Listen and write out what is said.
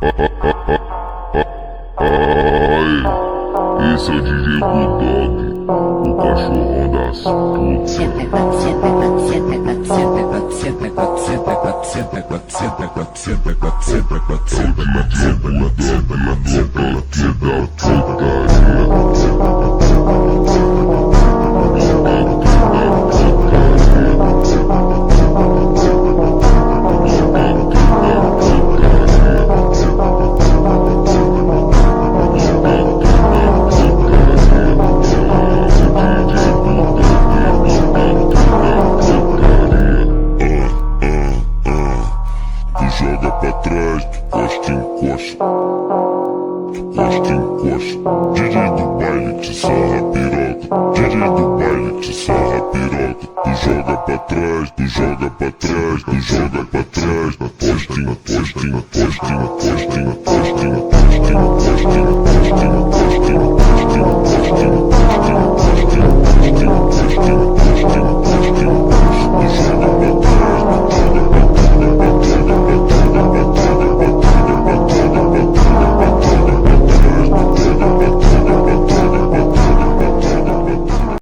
Ai, esse é o DJ Bulldog, o cachorrão das putas. Joga pra trás, encosta, encosta. Encosta, encosta. DJ do baile te sarra piroca. DJ do baile te sarra piroca. Tu joga pra trás, tu joga pra trás, tu joga pra trás. Encosta, encosta, encosta.